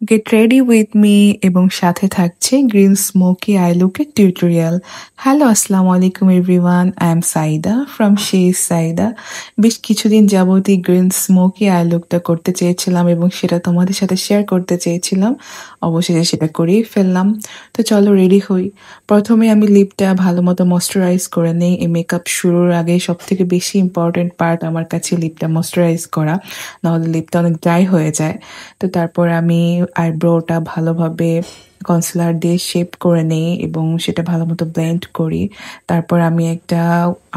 Get ready with me এবং সাথে থাকছে গ্রিন স্মোকি আই লুকের টিউটোরিয়াল। হ্যালো, আসসালামু আলাইকুম everyone, I am Saida from Saida. বেশ কিছুদিন যাবতই গ্রিন স্মোকি আই লুকটা করতে চেয়েছিলাম এবং সেটা তোমাদের সাথে শেয়ার করতে চেয়েছিলাম। অবশেষে সেটা করেই ফেললাম। তো চলো রেডি হই। প্রথমে আমি লিপটা ভালো মতো ময়শ্চারাইজ করে নেই। এই মেকআপ শুরুর আগে সব থেকে বেশি ইম্পর্টেন্ট পার্ট আমার কাছে লিপটা ময়শ্চারাইজ করা, নাহলে লিপটা অনেক ড্রাই হয়ে যায়। তো তারপর আমি আইব্রোটা ভালোভাবে কনসিলার দিয়ে শেপ করে নেই এবং সেটা ভালো মতো ব্লেন্ড করি। তারপর আমি একটা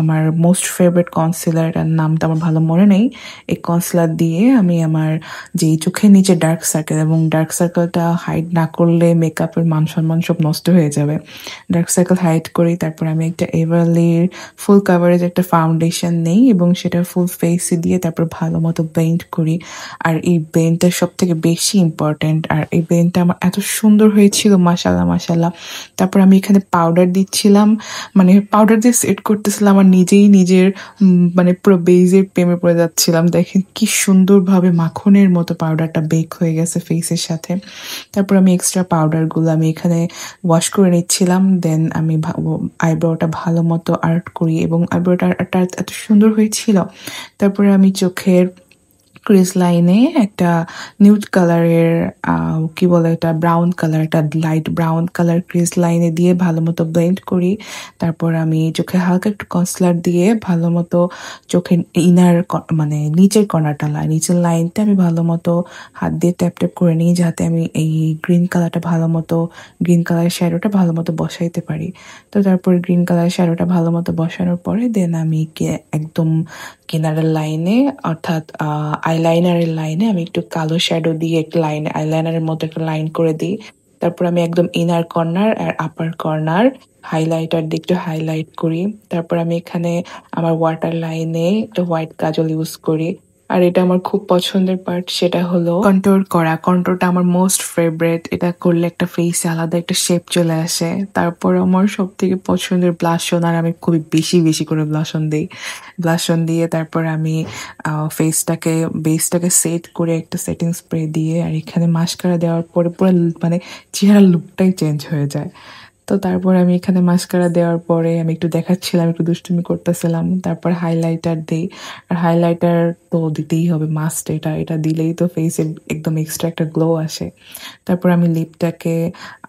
আমার মোস্ট ফেভারিট কনসিলারটার নামটা আমার ভালো মনে নেই, এই কনসিলার দিয়ে আমি আমার যে চোখের নিচে ডার্ক সার্কেল, এবং ডার্ক সার্কেলটা হাইড না করলে মেকআপের মান সম্মান সব নষ্ট হয়ে যাবে, ডার্ক সার্কেল হাইড করি। তারপর আমি একটা এভারলির ফুল কাভারেজ একটা ফাউন্ডেশন নেই এবং সেটা ফুল ফেসে দিয়ে তারপর ভালো মতো ব্লেন্ড করি। আর এই ব্লেন্ডটা সব থেকে বেশি ইম্পর্ট্যান্ট, আর এই ব্লেন্ডটা আমার এত সুন্দর হয়েছিল, মাশাল্লাহ মাশাল্লাহ। তারপর আমি এখানে পাউডার দিচ্ছিলাম, মানে পাউডার দিয়ে সেট করতেছিলাম আর নিজেই নিজের মানে পুরো বেজের প্রেমে পড়ে যাচ্ছিলাম। দেখেন কি সুন্দরভাবে মাখনের মতো পাউডারটা বেক হয়ে গেছে ফেসের সাথে। তারপর আমি এক্সট্রা পাউডারগুলো আমি এখানে ওয়াশ করে নিচ্ছিলাম। দেন আমি আইব্রোটা ভালো মতো আর্ট করি এবং আইব্রোটা আর্টটা এত সুন্দর হয়েছিল। তারপরে আমি চোখের ক্রিজ লাইনে একটা নিউড কালারের কি বলে এটা, ব্রাউন কালার, একটা লাইট ব্রাউন কালার ক্রিজ লাইনে দিয়ে ভালো মতো ব্লেন্ড করি। তারপর আমি চোখে হালকা একটু কনসিলার দিয়ে ভালো মতো চোখের ইনার মানে নিচের কর্নারটা, নিচের লাইনটা আমি ভালো মতো হাত দিয়ে ট্যাপ ট্যাপ করে নিই, যাতে আমি এই গ্রিন কালারটা ভালো মতো, গ্রিন কালারের শ্যাডোটা ভালো মতো বসাইতে পারি। তো তারপর গ্রিন কালারের শ্যাডোটা ভালো মতো বসানোর পরে দেন আমি একদম কিনারের লাইনে, অর্থাৎ আইলাইনারের লাইনে আমি একটু কালো শ্যাডো দিয়ে একটা লাইন, আইলাইনারের মতো একটা লাইন করে দিই। তারপর আমি একদম ইনার কর্নার আর আপার কর্নার হাইলাইটার দিয়ে একটু হাইলাইট করি। তারপর আমি এখানে আমার ওয়াটার লাইনে একটা হোয়াইট কাজল ইউজ করি। আর এটা আমার খুব পছন্দের পার্ট, সেটা হলো কন্ট্রোল করা। কন্ট্রোলটা আমার মোস্ট ফেভারিট, এটা করলে একটা ফেসে আলাদা একটা শেপ চলে আসে। তারপর আমার সব থেকে পছন্দের ব্লাশন, আর আমি খুবই বেশি বেশি করে ব্লাশন দিই। ব্লাশন দিয়ে তারপর আমি ফেসটাকে, বেসটাকে সেট করে একটা সেটিং স্প্রে দিয়ে, আর এখানে মাস্কারা দেওয়ার পরে পুরো মানে চেহারা লুকটাই চেঞ্জ হয়ে যায়। তো তারপর আমি এখানে মাস্কারা দেওয়ার পরে আমি একটু দেখাচ্ছিলাম, একটু দুষ্টুমি করতেছিলাম। তারপর হাইলাইটার দিই, আর হাইলাইটার তো দিতেই হবে, মাস্ট। এটা এটা দিলেই তো ফেসে একদম এক্সট্রা একটা গ্লো আসে। তারপর আমি লিপটাকে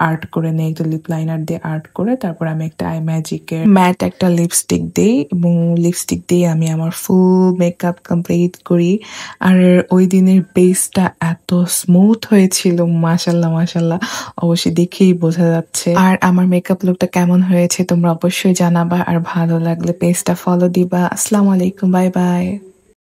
আর্ট করে নিই, একটা লিপ লাইনার দিয়ে আর্ট করে তারপর আমি একটা আই ম্যাজিকের ম্যাট একটা লিপস্টিক দিই এবং লিপস্টিক দিয়ে আমি আমার ফুল মেকআপ কমপ্লিট করি। আর ওই দিনের বেসটা এত স্মুথ হয়েছিল, মাশাল্লাহ মাশাল্লাহ, অবশ্যই দেখেই বোঝা যাচ্ছে। আর আমার মেকআপ লুকটা কেমন হয়েছে তোমরা অবশ্যই জানাবা, আর ভালো লাগলে পেজটা ফলো দিবা। আসসালামু আলাইকুম, বাই বাই।